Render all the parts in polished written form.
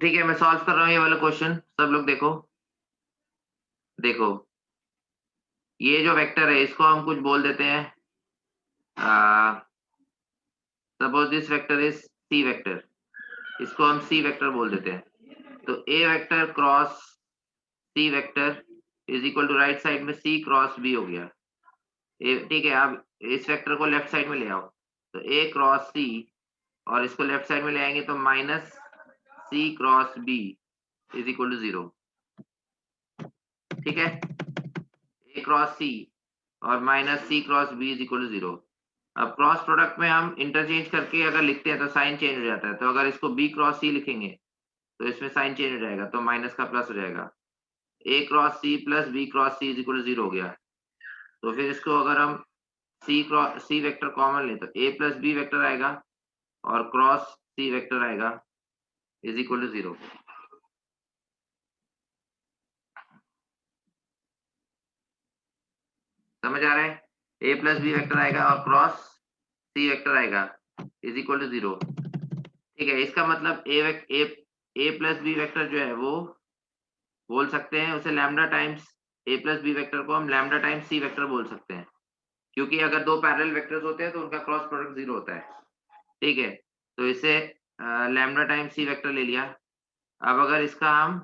ठीक है, मैं सॉल्व कर रहा हूँ ये वाला क्वेश्चन, सब लोग देखो। देखो, ये जो वेक्टर है इसको हम कुछ बोल देते हैं। Suppose this vector is C vector, इसको हम सी वेक्टर बोल देते हैं। तो A vector cross C vector is equal to right side में सी क्रॉस बी हो गया। ठीक है, अब इस वेक्टर को लेफ्ट साइड में ले आओ, तो ए क्रॉस सी, और इसको लेफ्ट साइड में ले आएंगे तो minus C cross B is equal to 0। ठीक है, ए क्रॉस सी और minus C cross B is equal to 0। अब क्रॉस प्रोडक्ट में हम इंटरचेंज करके अगर लिखते हैं तो साइन चेंज हो जाता है, तो अगर इसको बी क्रॉस सी लिखेंगे तो इसमें साइन चेंज हो जाएगा, तो माइनस का प्लस हो जाएगा। A cross C plus B cross C is equal to 0 हो गया। तो फिर इसको अगर हम C cross C vector common लें तो ए प्लस बी वेक्टर आएगा और क्रॉस सी वेक्टर आएगा इज इक्वल टू 0। समझ आ रहा है? ए प्लस बी वेक्टर आएगा और क्रॉस सी वेक्टर आएगा इज इक्वल टू 0। ठीक है, इसका मतलब ए प्लस बी वेक्टर जो है वो बोल सकते हैं उसे लैम्डा टाइम्स ए प्लस बी वेक्टर को हम लैम्डा टाइम्स सी वेक्टर बोल सकते हैं, क्योंकि अगर दो पैरेलल वेक्टर्स होते हैं तो उनका क्रॉस प्रोडक्ट 0 होता है। ठीक है, तो इसे लैम्डा टाइम्स सी वेक्टर ले लिया। अब अगर इसका हम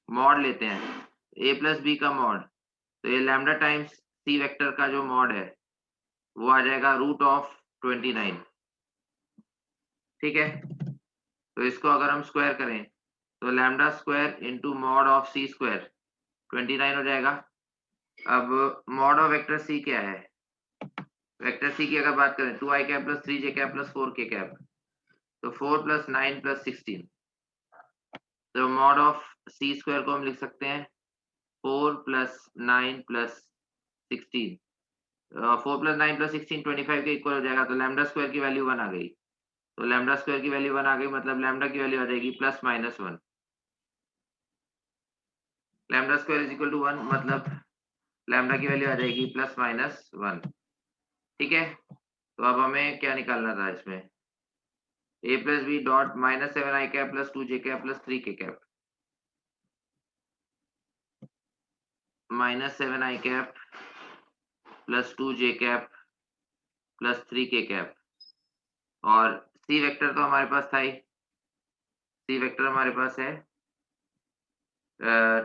मॉड लेते हैं, ए प्लस बी का मॉड, तो ये लैम्डा टाइम्स सी वेक्टर का जो मॉड है वो आ जाएगा रूट ऑफ 29। ठीक है, तो इसको अगर हम स्क्वायर करें तो lambda square into mod of C square 29 हो जाएगा। अब मॉड ऑफ वेक्टर सी क्या है? वेक्टर सी की अगर बात करें 2i cap plus 3j cap plus 4k cap, तो 4 प्लस 9 प्लस 16। तो मॉड ऑफ सी स्क्वायर को हम लिख सकते हैं 4 प्लस 9 प्लस 16। 4 प्लस 9 प्लस 16 25 के इक्वल हो जाएगा, तो लैम्डा स्क्वायर की वैल्यू 1 आ गई। तो लैम्डा स्क्वायर की वैल्यू 1 आ गई, मतलब लैम्डा की वैल्यू आ जाएगी plus minus 1। Lambda square is equal to 1, मतलब लैम्डा की वैल्यू आ जाएगी प्लस माइनस 1। ठीक है, तो अब हमें क्या निकालना था इसमें? A plus B dot minus 7i cap plus 2j cap plus 3k cap, minus 7i cap plus 2j cap plus 3k cap. और सी वेक्टर तो हमारे पास था ही, सी वेक्टर हमारे पास है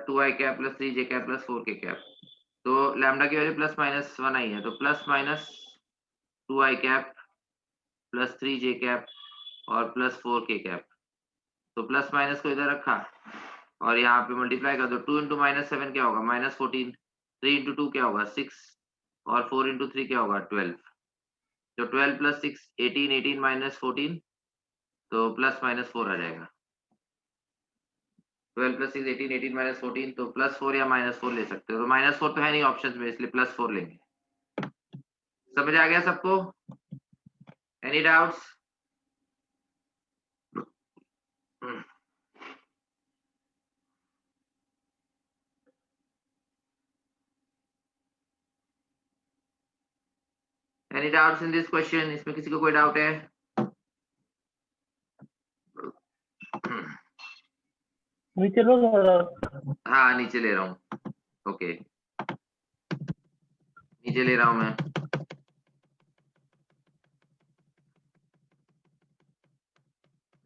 2i cap plus 3j cap plus 4k cap. तो lambda की value plus minus 1 आई है, तो plus minus 2i cap plus 3j cap और प्लस 4k कैप। तो प्लस माइनस को इधर रखा और यहाँ पे मल्टीप्लाई कर दो। 2 इंटू माइनस 7 क्या होगा? माइनस 14। 3 इंटू 2 क्या होगा? 6। और 4 इंटू 3 क्या होगा? 12। तो 12 प्लस 6 18, 18 माइनस 14, तो प्लस माइनस 4 आ जाएगा। 12 प्लस 6 18, 18 माइनस 14, तो प्लस 4 या माइनस 4 ले सकते हो। तो माइनस 4 तो है नहीं ऑप्शन में, इसलिए प्लस 4 लेंगे। समझ आ गया सबको? Any doubts? Any doubts in this question? इसमें किसी को कोई डाउट है? नीचे लो थोड़ा। हाँ, नीचे ले रहा हूँ। ओके, नीचे ले रहा हूँ मैं।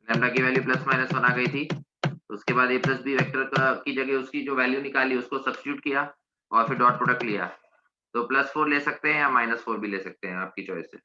लैम्डा की वैल्यू प्लस माइनस 1 आ गई थी, उसके बाद ए प्लस बी वेक्टर की जगह उसकी जो वैल्यू निकाली उसको सब्स्टिट्यूट किया और फिर डॉट प्रोडक्ट लिया। तो प्लस 4 ले सकते हैं या माइनस 4 भी ले सकते हैं, आपकी चॉइस है।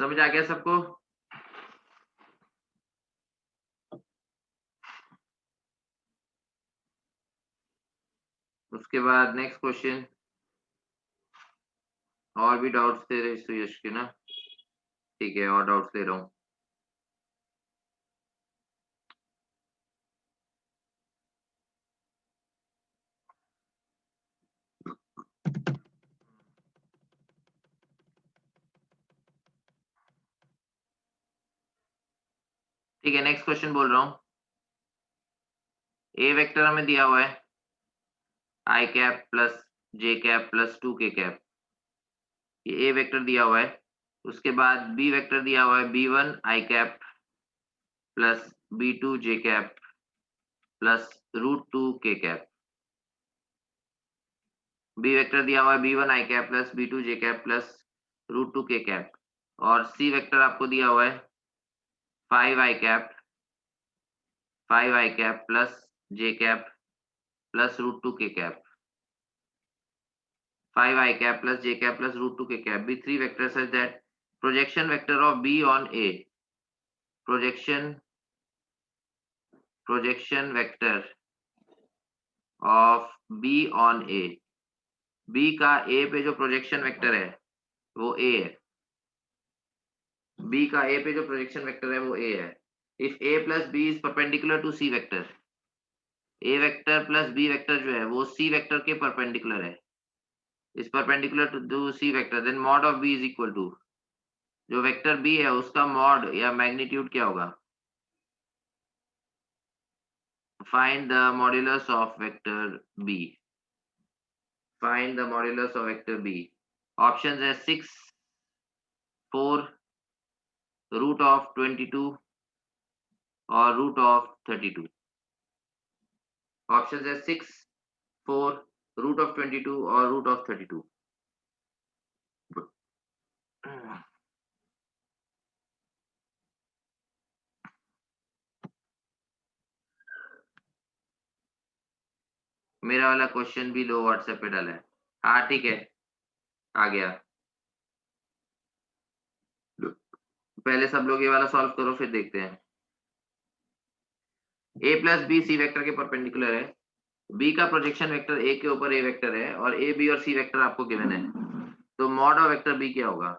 समझ आ गया सबको? उसके बाद नेक्स्ट क्वेश्चन, और भी डाउट्स दे रहे सुयश के ना? ठीक है, और डाउट्स ले रहा हूँ। ठीक है, नेक्स्ट क्वेश्चन बोल रहा हूँ। ए वेक्टर हमें दिया हुआ है I cap plus J cap plus 2k cap, ये ए वेक्टर दिया हुआ है। उसके बाद बी वेक्टर दिया हुआ है b1 I cap plus b2 J cap plus √2k cap. B vector दिया हुआ है b1 I cap plus b2 J cap plus √2k cap, और सी वेक्टर आपको दिया हुआ है 5 I cap plus J cap plus √2k cap, 5 I cap plus j cap plus √2k cap be three vectors such that projection vector of B on A, projection vector of B on A, B का A पे जो projection vector है वो A है, B का A पे जो projection vector है वो A है। If A plus B is perpendicular to C vector, A vector plus B vector जो है वो C वेक्टर के परपेंडिकुलर है, is perpendicular to C vector, then mod of B is equal to, जो vector B है उसका mod या magnitude क्या होगा? Find the modulus of vector B. Find the modulus of vector B. Options है 6, 4, root of 22 और root of 32. Options है 6, 4, root of 22 और root of 32. मेरा वाला क्वेश्चन भी लो व्हाट्सएप पे डाला है। हाँ ठीक है, आ गया। पहले सब लोग ये वाला सॉल्व करो, फिर देखते हैं। a plus B C vector के परपेंडिकुलर है, b का प्रोजेक्शन वेक्टर a के ऊपर a वेक्टर है, और a b और c वेक्टर आपको गिवन है, तो मॉड ऑफ वेक्टर b क्या होगा?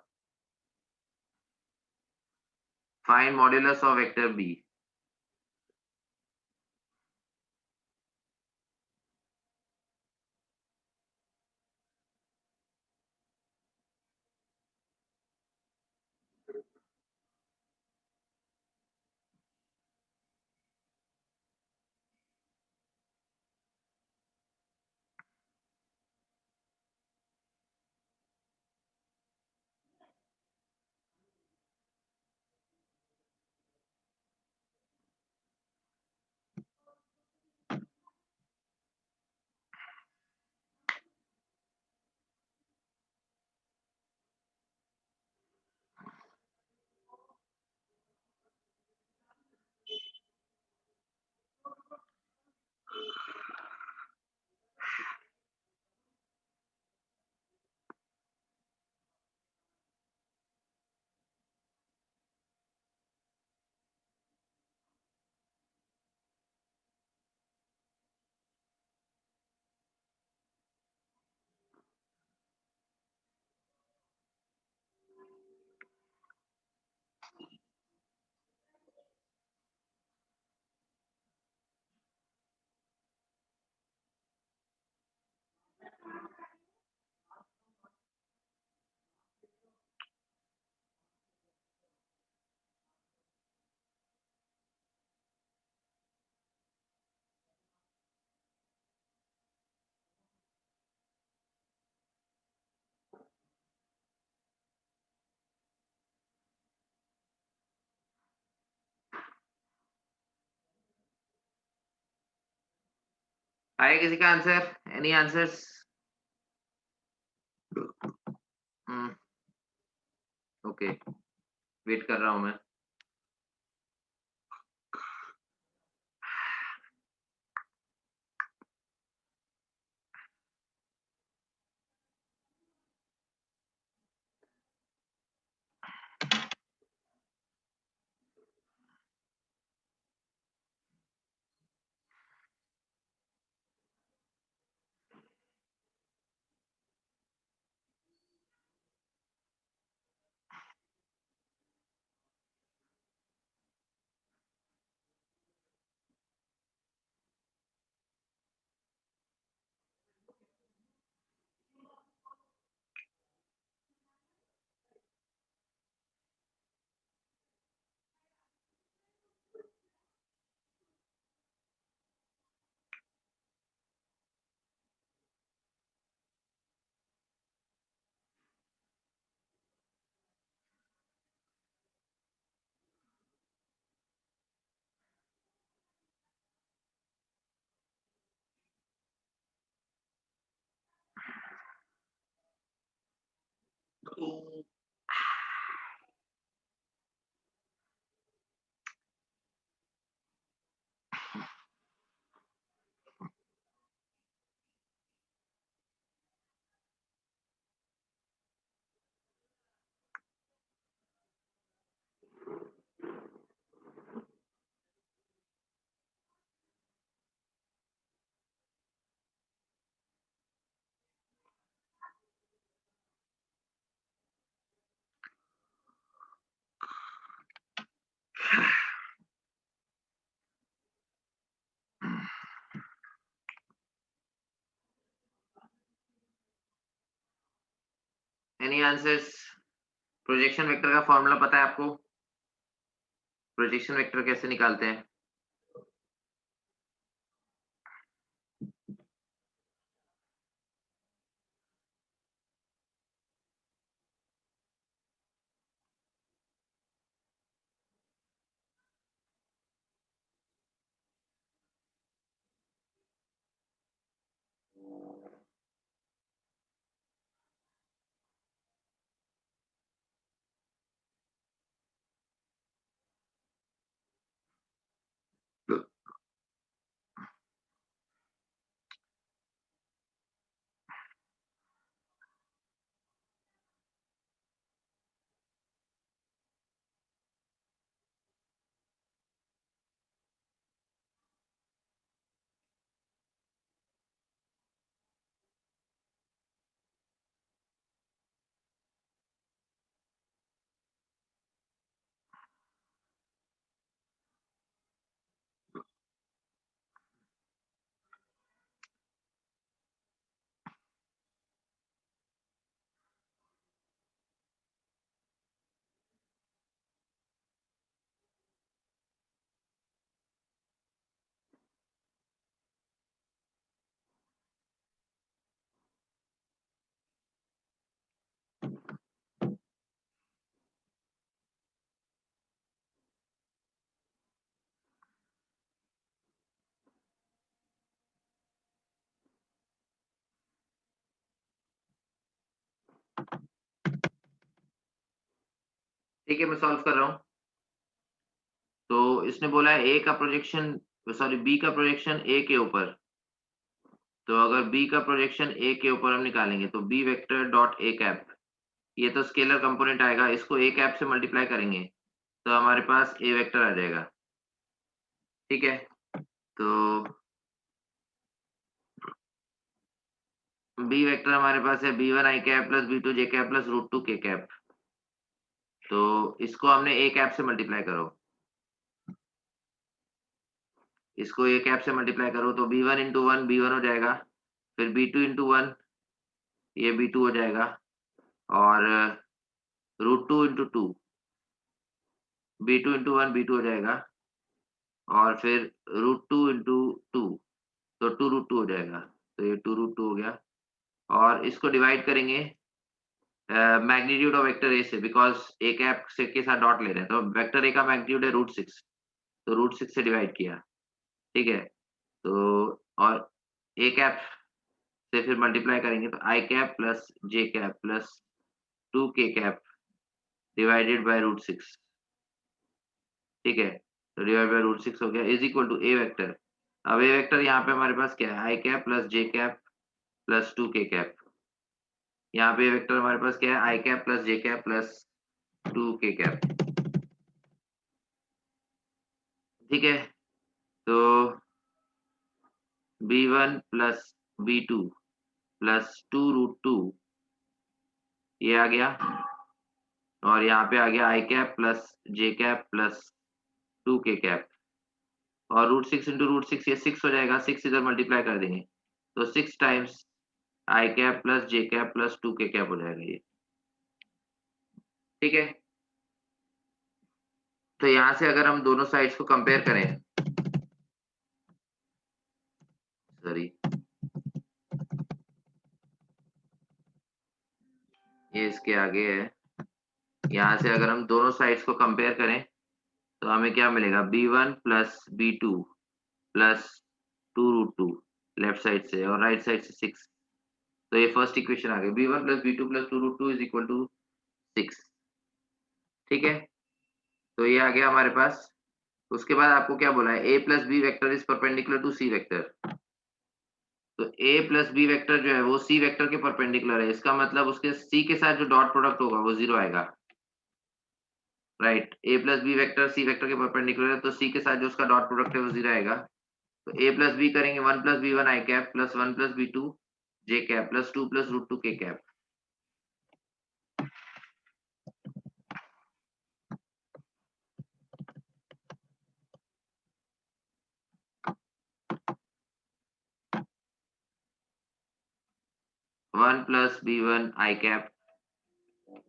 Find modulus of vector b। आया किसी का answer? Any answers? Okay, wait कर रहा हूं मैं। Any answers? प्रोजेक्शन वेक्टर का फॉर्मूला पता है आपको? प्रोजेक्शन वेक्टर कैसे निकालते हैं? ठीक है, मैं सॉल्व कर रहा हूँ। तो इसने बोला है ए का प्रोजेक्शन, सॉरी बी का प्रोजेक्शन ए के ऊपर। तो अगर बी का प्रोजेक्शन ए के ऊपर हम निकालेंगे तो B vector dot A cap, ये तो स्केलर कंपोनेंट आएगा, इसको ए कैप से मल्टीप्लाई करेंगे तो हमारे पास ए वेक्टर आ जाएगा। ठीक है, तो बी वेक्टर हमारे पास है B one I cap plus B two J cap plus root two K cap. तो इसको हमने ए कैप से मल्टीप्लाई करो, इसको ए कैप से मल्टीप्लाई करो तो B one into one B one हो जाएगा, फिर बी टू इंटू वन ये बी टू हो जाएगा, और root two into two B two into one B two हो जाएगा, और फिर रूट टू इंटू टू तो टू रूट टू हो जाएगा। तो ये टू रूट टू हो गया, और इसको डिवाइड करेंगे मैग्नीट्यूड ऑफ वेक्टर ए से, बिकॉज ए कैप से के साथ डॉट ले रहे हैं, तो वेक्टर ए का मैग्नीट्यूड है रूट सिक्स, तो रूट सिक्स से डिवाइड किया। ठीक है, तो और ए कैप से फिर मल्टीप्लाई करेंगे तो I cap plus J cap plus two K cap divided by root six. ठीक है, तो डिवाइड बाय रूट सिक्स हो गया is equal to A vector. अब ए वेक्टर यहाँ पे हमारे पास क्या है, I cap plus J cap plus two K cap. यहाँ पे वेक्टर हमारे पास क्या है, I cap plus J cap plus two K cap. ठीक है, तो B one plus B two plus two root two ये आ गया, और यहाँ पे आ गया I cap plus J cap plus two K cap, और root six into root six ये सिक्स हो जाएगा, सिक्स इधर मल्टीप्लाई कर देंगे तो six times I cap plus J cap plus two K cap हो जाएगा ये। ठीक है, तो यहाँ से अगर हम दोनों साइड्स को कंपेयर करें, सॉरी ये इसके आगे है, यहाँ से अगर हम दोनों साइड्स को कंपेयर करें तो हमें क्या मिलेगा, B one plus B two plus two root two left side से, और राइट साइड से सिक्स। तो ये फर्स्ट इक्वेशन आ गई, B one plus B two plus two root two is equal to 6। ठीक है, तो ये आ गया हमारे पास। उसके बाद आपको क्या बोला है, a plus B vector is perpendicular to C vector. तो a प्लस बी वेक्टर जो है वो c वेक्टर के परपेंडिकुलर है, इसका मतलब उसके c के साथ जो डॉट प्रोडक्ट होगा वो 0 आएगा। Right, a plus B vector c vector के परपेंडिकुलर है, तो c के साथ जो उसका डॉट प्रोडक्ट है वो 0 आएगा। तो a प्लस बी करेंगे 1 plus B one I cap plus 1 plus B two J cap plus 2 plus root 2 K cap. 1 plus b1 I cap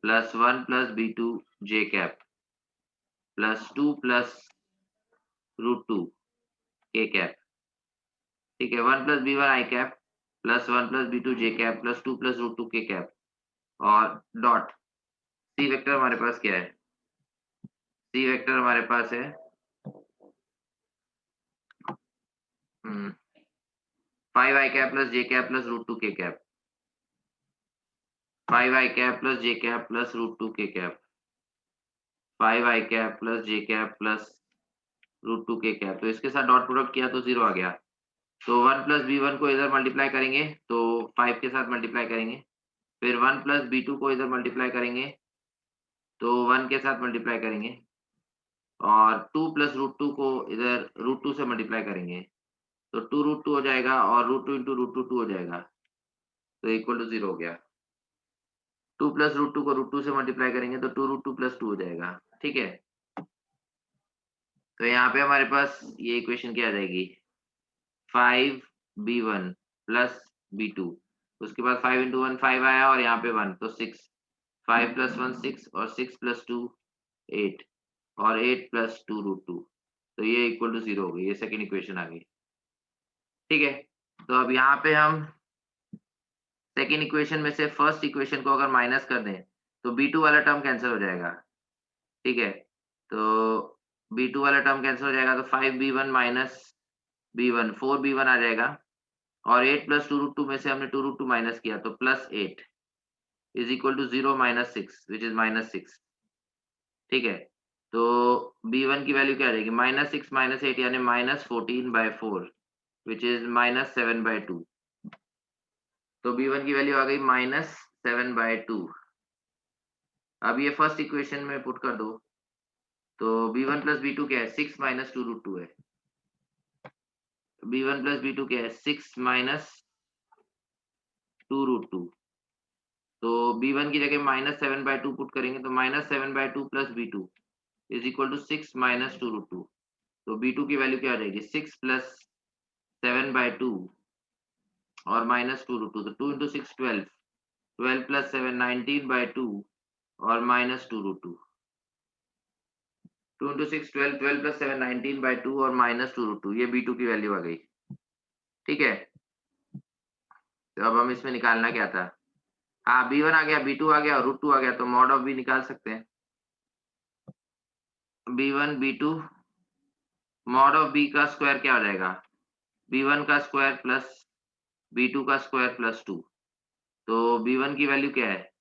plus 1 plus b2 j cap plus 2 plus root 2 k cap। ठीक है, 1 plus b1 I cap plus 1 plus b2 j cap plus 2 plus root 2 k cap और dot c vector हमारे पास क्या है, c vector हमारे पास है 5 I cap plus j cap plus root 2 k cap, 5 I cap plus j cap plus root 2 k cap, 5 I cap plus j cap plus root 2 k cap। तो इसके साथ डॉट प्रोडक्ट किया तो 0 आ गया। तो 1 प्लस बी वन को इधर multiply करेंगे तो 5 के साथ मल्टीप्लाई करेंगे, फिर 1 प्लस बी टू को इधर मल्टीप्लाई करेंगे तो 1 के साथ मल्टीप्लाई करेंगे, और 2 प्लस रूट 2 को इधर रूट 2 से मल्टीप्लाई करेंगे तो 2 रूट 2 हो जाएगा और रूट 2 इंटू रूट 2 2 हो जाएगा, तो इक्वल टू 0 हो गया। 2 प्लस रूट 2 को रूट 2 से मल्टीप्लाई करेंगे तो 2 रूट 2 प्लस 2 हो जाएगा। ठीक है, तो यहाँ पे हमारे पास ये इक्वेशन क्या आ जाएगी, 5b1 प्लस b2, उसके बाद 5 इंटू 1 5 आया और यहाँ पे 1 तो 6, 5 प्लस 1 6 और 6 प्लस 2 8 और 8 प्लस 2 रूट 2, तो ये इक्वल टू 0 हो गई, ये सेकंड इक्वेशन आ गई। ठीक है, तो अब यहाँ पे हम सेकंड इक्वेशन में से फर्स्ट इक्वेशन को अगर माइनस कर दें तो b2 वाला टर्म कैंसिल हो जाएगा। ठीक है, तो b2 वाला टर्म कैंसिल हो जाएगा तो 5b1 माइनस b1 4b1 आ जाएगा, और 8 प्लस 2 रूट 2 में से हमने 2 रूट 2 माइनस किया तो plus 8 is equal to 0 minus 6 which is minus 6। ठीक है, तो b1 की वैल्यू क्या आ जाएगी, माइनस 6 माइनस 8 यानी माइनस 14/4 विच इज माइनस 7/2। तो b1 की वैल्यू आ गई माइनस 7/2। अब ये फर्स्ट इक्वेशन में पुट कर दो, तो b1 प्लस b2 क्या है, 6 माइनस 2 रूट 2 है। b1 प्लस b2 क्या है, 6 माइनस 2 रूट 2, तो b1 की जगह माइनस 7/2 पुट करेंगे तो minus 7/2 plus b2 is equal to 6 minus 2 root 2। तो b2 की वैल्यू क्या आ जाएगी, 6 प्लस 7/2 और माइनस 2 रूट 2, तो 2 इंटू 6 12, 12 प्लस 7 19/2 और माइनस 2 रूट 2, 2 इंटू 6 12, 12 प्लस 7 19/2 और माइनस 2 रूट 2, ये b2 की वैल्यू आ गई। ठीक है, तो अब हम इसमें निकालना क्या था, हाँ b1 आ गया, b2 आ गया और रूट 2 आ गया, तो मॉड ऑफ b निकाल सकते हैं। b1 b2 mod of b का स्क्वायर क्या हो जाएगा, b1 का स्क्वायर प्लस b2 का स्क्वायर प्लस 2, तो b1 की वैल्यू क्या है,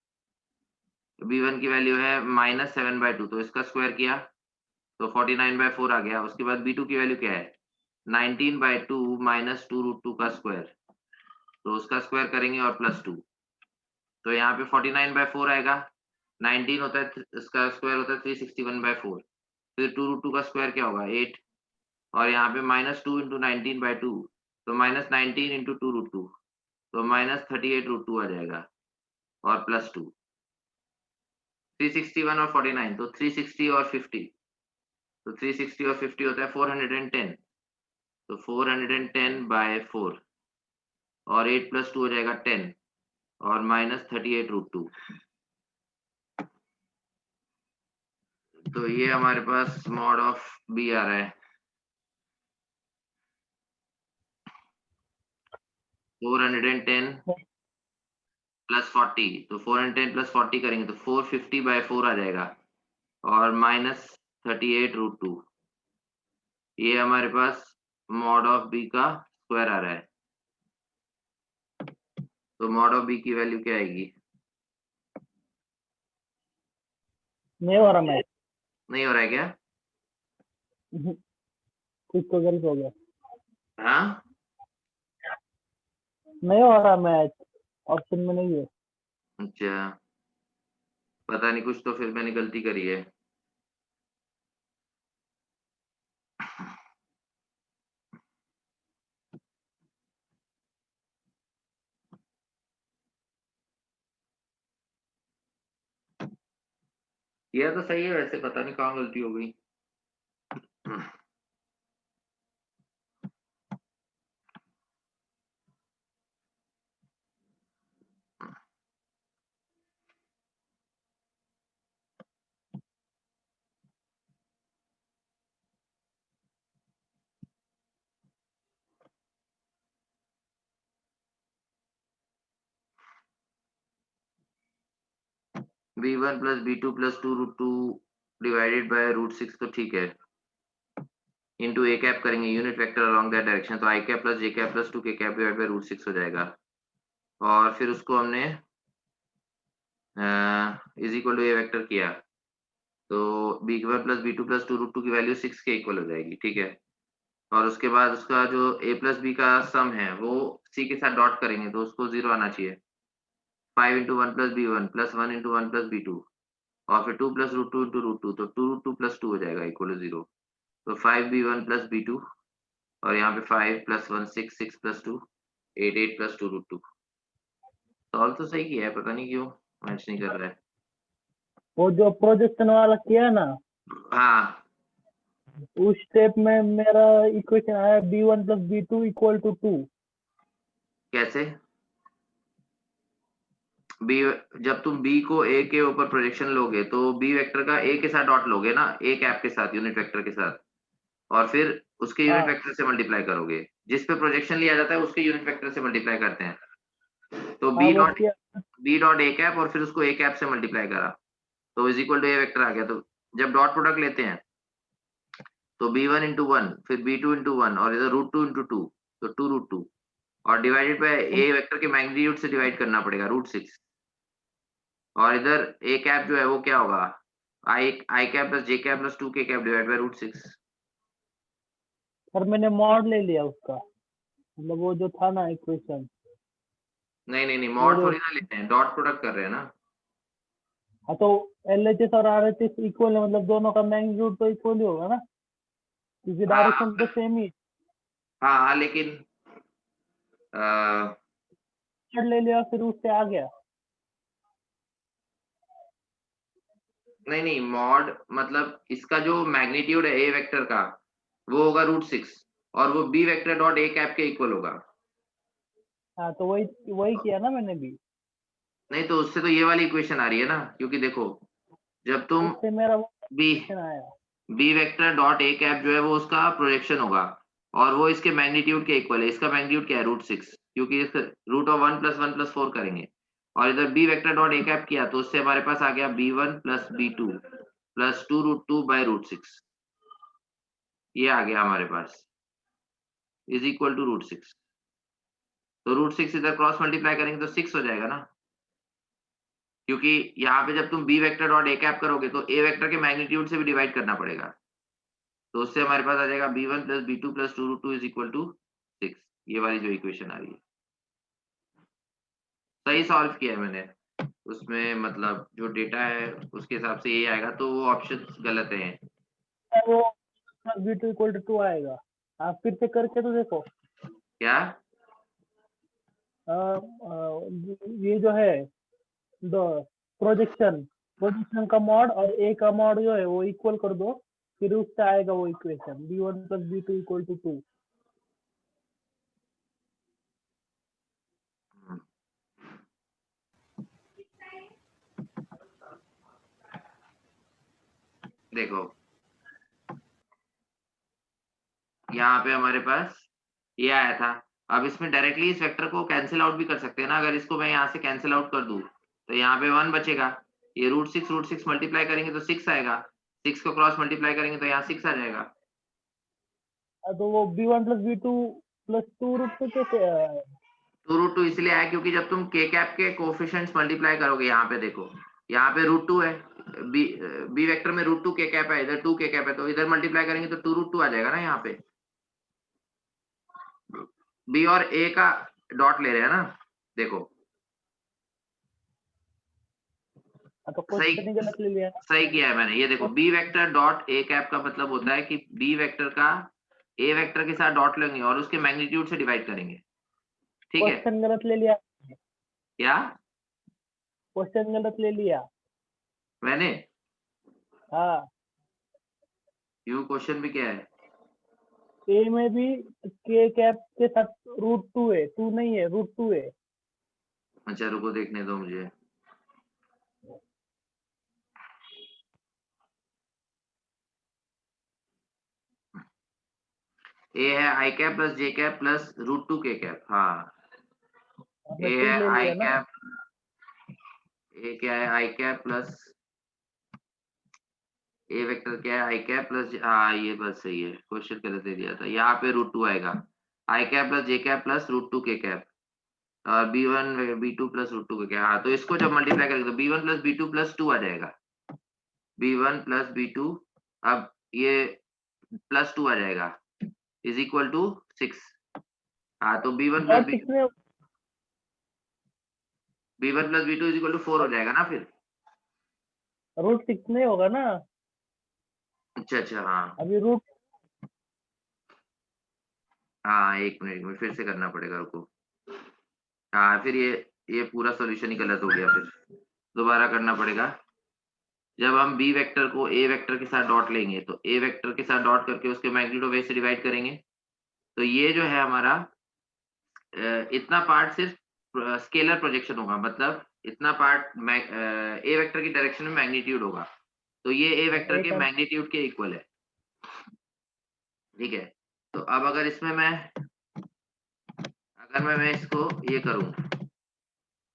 b1 की वैल्यू है माइनस 7/2, तो इसका स्क्वायर किया तो 49/4 आ गया। उसके बाद b2 की वैल्यू क्या है, 19/2 माइनस 2 रूट 2 का स्क्वायर, तो उसका स्क्वायर करेंगे और प्लस 2, तो यहाँ पे 49/4 आएगा, 19 होता है इसका स्क्वायर होता है 361/4, फिर 2 रूट 2 का स्क्वायर क्या होगा 8, और यहाँ पे माइनस 2 इंटू 19/2, तो माइनस 19 इंटू 2 रूट 2, तो माइनस 38 रूट 2 आ जाएगा और प्लस 2, 361 और 49, तो 360 और 50, तो 360 और 50 होता है 410, तो 410/4 और 8 प्लस 2 हो जाएगा 10 और माइनस 38 रूट 2। तो ये हमारे पास मॉड ऑफ बी आ रहा है 410 प्लस 40, तो 410 प्लस 40 करेंगे तो 450/4 आ जाएगा और माइनस 38 रूट 2, ये हमारे पास मॉड ऑफ बी का स्क्वायर आ रहा है। तो मॉड ऑफ बी की वैल्यू क्या आएगी, नहीं हो रहा मैच। नहीं हो रहा है क्या? कुछ तो गलत हो गया। हाँ, नहीं हो रहा मैच, ऑप्शन में नहीं है। अच्छा, पता नहीं, कुछ तो फिर मैंने गलती करी है। किया तो सही है वैसे, पता नहीं कहाँ गलती हो गई। b1 plus b2 plus 2√2 divided by √6 तो ठीक है। इंटू ए कैप करेंगे unit vector along that direction, तो I cap plus J cap plus 2 K cap divide by √6 हो जाएगा। और फिर उसको हमने is equal to A vector किया, तो b1 प्लस b2 प्लस 2√2 की वैल्यू 6 के इक्वल हो जाएगी, ठीक है। और उसके बाद उसका जो a प्लस बी का सम है वो c के साथ डॉट करेंगे, तो उसको 0 आना चाहिए। 5 into one plus b1 plus 1 into one plus b2, और फिर 2 प्लस √2 इंटू √2, तो 2√2 प्लस 2 हो जाएगा इक्वल टू 0। तो 5b1 प्लस b2, और यहाँ पे 5 प्लस 1 6, 6 प्लस 2 8, 8 प्लस 2√2। सॉल्व तो सही किया है, पता नहीं क्यों मैच नहीं कर रहा है। वो जो प्रोजेक्शन वाला किया ना, हाँ, उस स्टेप में मेरा इक्वेशन आया b1 plus b2 equal to 2। कैसे? बी, जब तुम बी को ए के ऊपर प्रोजेक्शन लोगे तो बी वेक्टर का ए के साथ डॉट लोगे ना, ए कैप के साथ, यूनिट वेक्टर के साथ, और फिर उसके यूनिट हाँ वेक्टर से मल्टीप्लाई करोगे। जिस पे प्रोजेक्शन लिया जाता है उसके यूनिट वेक्टर से मल्टीप्लाई करते हैं। तो हाँ, वो किया। बी डॉट ए कैप, और फिर उसको ए कैप से मल्टीप्लाई करा, तो is equal to A vector आ गया। तो जब डॉट प्रोडक्ट लेते हैं तो b1 इंटू वन, फिर b2 इंटू वन, और इधर √2 इंटू टू, तो 2√2, और डिवाइडेड बाय ए वेक्टर के मैग्नीट्यूड से डिवाइड करना पड़ेगा √6। और इधर ए कैप जो है वो क्या होगा, आई आई cap plus J cap plus 2 K cap divide by √6। पर मैंने मॉड ले लिया उसका, मतलब वो जो था ना इक्वेशन, नहीं नहीं नहीं, वो मॉड जो। थोड़ी ना लेते हैं, डॉट प्रोडक्ट कर रहे हैं ना। हाँ, तो LHS और RHS इक्वल है, मतलब दोनों का मैग्नीट्यूड तो इक्वल ही होगा ना, क्योंकि डायरेक्शन तो हाँ सेम ही। हाँ हाँ, लेकिन मॉड ले लिया फिर उससे आ गया। नहीं नहीं, मॉड मतलब इसका जो मैग्नीट्यूड है ए वेक्टर का वो होगा √6, और वो B vector dot A cap के इक्वल होगा। हाँ, तो वही वही किया ना मैंने भी। नहीं तो उससे तो ये वाली इक्वेशन आ रही है ना, क्योंकि देखो जब तुम उससे मेरा वो बी क्वेश्चन आया। B vector dot A cap जो है वो उसका प्रोजेक्शन होगा, और वो इसके मैग्नीट्यूड के इक्वल है। इसका मैग्नीट्यूड क्या है, √6, क्योंकि इस √1 + 1 + 4 करेंगे। और इधर B vector dot A cap किया तो उससे हमारे पास आ गया b1 plus b2 plus 2√2 bye √6, ये आ गया हमारे पास, इज इक्वल टू √6। तो √6 इधर क्रॉस मल्टीप्लाई करेंगे तो 6 हो जाएगा ना, क्योंकि यहाँ पे जब तुम B vector dot A cap करोगे तो ए वेक्टर के मैग्नीट्यूड से भी डिवाइड करना पड़ेगा। तो उससे हमारे पास आ जाएगा b1 plus b2 plus 2√2 is equal to 6, ये वाली जो इक्वेशन आ रही है। सही सॉल्व किया है मैंने, उसमें मतलब जो डेटा है उसके हिसाब से ये आएगा, तो वो ऑप्शन गलत है। वो b2 इक्वल टू 2 आएगा। आप फिर से करके तो देखो। क्या? ये जो है, दो प्रोजेक्शन प्रोजेक्शन का मॉड और ए का मॉड जो है वो इक्वल कर दो, फिर उससे आएगा वो equation b1 plus b2 equal to 2। देखो यहाँ पे हमारे पास ये आया था। अब इसमें डायरेक्टली इस वेक्टर को कैंसिल आउट भी कर सकते हैं ना। अगर इसको मैं यहाँ से कैंसिल आउट कर दूं तो यहाँ पे 1 बचेगा। ये √6 मल्टीप्लाई करेंगे तो 6 आएगा, 6 को क्रॉस मल्टीप्लाई करेंगे तो यहाँ 6 आ जाएगा। तो वो b1 प्लस b2 प्लस 2√2 कैसे आया? 2√2 इसलिए आया क्योंकि जब तुम के कैप के कोफिशिएंट्स मल्टीप्लाई करोगे, यहाँ पे देखो, यहाँ पे √2 है, बी वेक्टर में रूट 2 के कैप है, इधर 2 के कैप है, तो इधर मल्टीप्लाई करेंगे तो 2 रूट 2 आ जाएगा ना यहाँ पे। बी और ए का डॉट ले रहे हैं ना, देखो तो सही क्वेश्चन ही गलत ले लिया। सही किया है मैंने। ये देखो B vector dot A cap का मतलब होता है कि बी वेक्टर का ए वेक्टर के साथ डॉट लेंगे और उसके मैग्नीट्यूड से डिवाइड करेंगे, ठीक है। क्वेश्चन गलत ले लिया, क्या क्वेश्चन गलत ले लिया। मैंने? हाँ, यू क्वेश्चन भी क्या है? ए में भी के कैप के साथ √2 है, 2 नहीं है, √2 है। अच्छा रुको देखने दो मुझे। ए है I cap plus J cap plus √2 K cap, हाँ। हमने ए 2 है ले आई लिया ना। कैप, ए क्या है I cap plus A vector क्या है आई कैप प्लस, हाँ ये बस सही है, क्वेश्चन गलत दे दिया था। यहाँ पे √2 आएगा, आई cap plus J cap plus √2 K cap और b1 b2 plus √2 K cap. हाँ तो इसको जब मल्टीप्लाई करेंगे तो b1 प्लस b2 प्लस 2 आ जाएगा, b1 प्लस b2, अब ये प्लस 2 आ जाएगा इज इक्वल टू 6। हाँ तो b1 प्लस और कितने b2 इज इक्वल टू 4 हो जाएगा ना फिर। √6 नहीं होगा ना, अच्छा अच्छा हाँ अभी रूट हाँ, एक मिनट फिर से करना पड़ेगा, रुको। हाँ फिर ये पूरा सॉल्यूशन ही गलत हो गया, फिर दोबारा करना पड़ेगा। जब हम बी वेक्टर को ए वेक्टर के साथ डॉट लेंगे तो ए वेक्टर के साथ डॉट करके उसके मैग्नीट्यूड ऑफ ए से डिवाइड करेंगे, तो ये जो है हमारा इतना पार्ट सिर्फ स्केलर प्रोजेक्शन होगा, मतलब इतना पार्ट ए वेक्टर की डायरेक्शन में मैग्नीट्यूड होगा, तो ये ए वेक्टर के एक मैग्नीट्यूड के इक्वल है, ठीक है। तो अब अगर इसमें मैं इसको ये करूं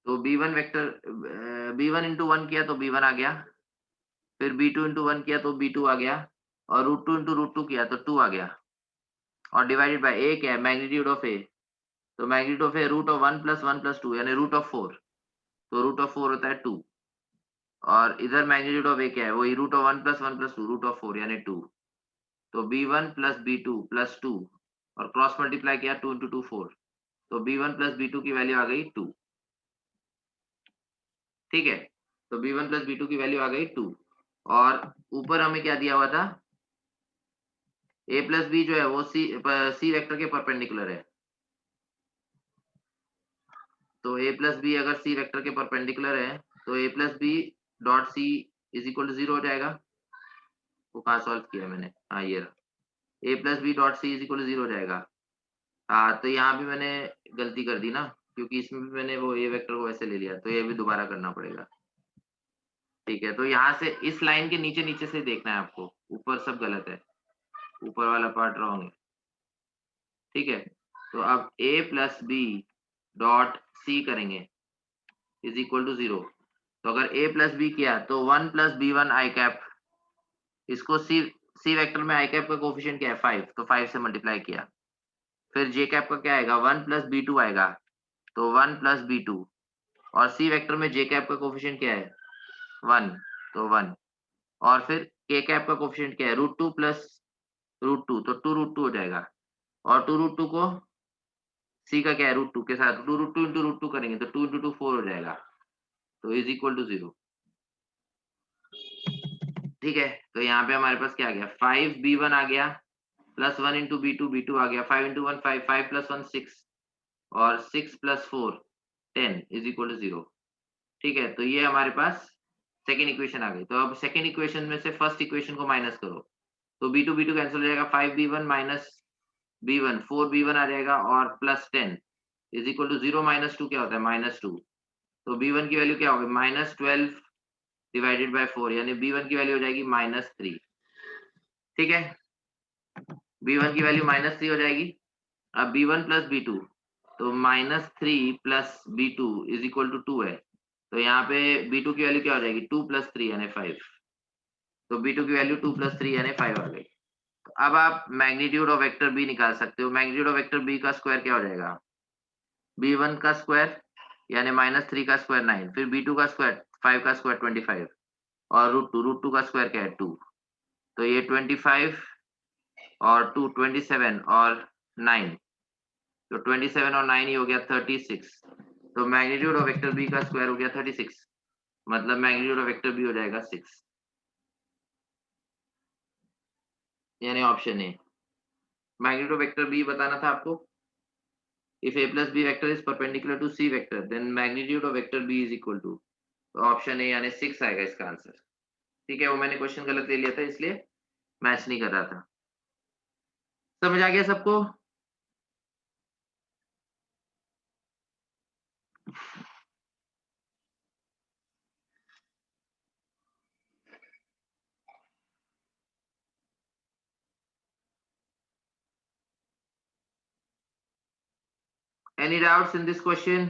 तो b1 वेक्टर b1 इंटू 1 किया तो b1 आ गया, फिर b2 इंटू 1 किया तो b2 आ गया, और √2 इंटू √2 किया तो 2 आ गया, और डिवाइडेड बाय ए क्या है मैग्नीट्यूड ऑफ ए, तो magnitude of A √1 plus 1 plus 2 यानी √4, तो √4 होता है 2, और इधर मैग्नीट्यूड ऑफ ए क्या है वही √1 प्लस 1 प्लस 2 √4 यानी 2, तो b1 प्लस b2 प्लस 2 और क्रॉस मल्टीप्लाई किया 2 इंटू 2 4, तो b1 प्लस b2 की वैल्यू आ गई 2, ठीक है। तो b1 प्लस b2 की वैल्यू आ गई 2, और ऊपर हमें क्या दिया हुआ था, a प्लस बी जो है वो सी वेक्टर के परपेंडिकुलर है, तो a प्लस बी अगर सी वेक्टर के परपेंडिकुलर है तो a plus B dot C is equal to 0 हो जाएगा। वो कहाँ सॉल्व किया मैंने, हाँ ये रहा, a plus B dot C is equal to 0 हो जाएगा। हाँ तो यहाँ भी मैंने गलती कर दी ना, क्योंकि इसमें भी मैंने वो a वेक्टर को वैसे ले लिया, तो ये भी दोबारा करना पड़ेगा, ठीक है। तो यहाँ से इस लाइन के नीचे नीचे से देखना है आपको, ऊपर सब गलत है, ऊपर वाला पार्ट रॉन्ग है, ठीक है। तो अब a plus B dot C करेंगे इज इक्वल टू 0, तो अगर a प्लस बी किया तो 1 प्लस b1 आई कैप, इसको सी वेक्टर में आई कैप का कोफिशिएंट क्या है 5, तो 5 से मल्टीप्लाई किया, फिर जे कैप का क्या आएगा 1 प्लस b2 आएगा, तो 1 प्लस b2, और सी वेक्टर में जे कैप का कोफिशिएंट क्या है 1, तो 1, और फिर के कैप का कोफिशिएंट क्या है √2 प्लस √2, तो 2 √2 हो जाएगा, और 2 √2 को सी का क्या है √2 के साथ 2 √2 इंटू √2 करेंगे तो 2 इंटू 2 4 हो जाएगा, तो इज इक्वल टू 0, ठीक है। तो यहाँ पे हमारे पास क्या आ गया 5b1 आ गया प्लस 1 इंटू b2 आ गया, 5 इंटू 1 5, 5 प्लस 1 6, और 6 प्लस 4 10 इज इक्वल टू 0, ठीक है। तो ये हमारे पास सेकेंड इक्वेशन आ गई। तो अब सेकेंड इक्वेशन में से फर्स्ट इक्वेशन को माइनस करो, तो b2 कैंसिल हो जाएगा, 5b1 माइनस b1 4b1 आ जाएगा, और plus 10 is equal to 0 minus 2 क्या होता है -2, तो b1 की वैल्यू क्या होगी -12 डिवाइडेड बाय 4, यानी b1 की वैल्यू हो जाएगी -3, ठीक है। b1 की वैल्यू -3 हो जाएगी। अब b1 प्लस b2, तो -3 plus b2 is equal to 2 है, तो यहाँ पे b2 की वैल्यू क्या हो जाएगी 2 प्लस 3 यानी 5, तो b2 की वैल्यू 2 प्लस 3 यानी 5 आ गई। तो अब आप मैग्नीट्यूड ऑफ वेक्टर b निकाल सकते हो, मैग्नीट्यूड ऑफ वेक्टर b का स्क्वायर क्या हो जाएगा b1 का स्क्वायर यानी -3 का स्क्वायर 9, फिर b2 का स्क्वायर 5 का स्क्वायर 25, और रूट टू का स्क्वायर क्या है 2, तो ये 25 और 2 27 और 9, तो 27 और 9 ही हो गया 36, तो मैग्नीट्यूड ऑफ वेक्टर बी का स्क्वायर हो गया 36, मतलब मैग्नीट्यूड ऑफ वेक्टर बी हो जाएगा 6, यानी option A. Magnitude of vector B बताना था आपको। If a plus b vector is perpendicular to c vector then magnitude of vector b is equal to, तो ऑप्शन ए यानी 6 आएगा इसका आंसर। ठीक है, वो मैंने क्वेश्चन गलत ले लिया था इसलिए मैच नहीं कर रहा था। समझ आ गया सबको? Any doubts in this question?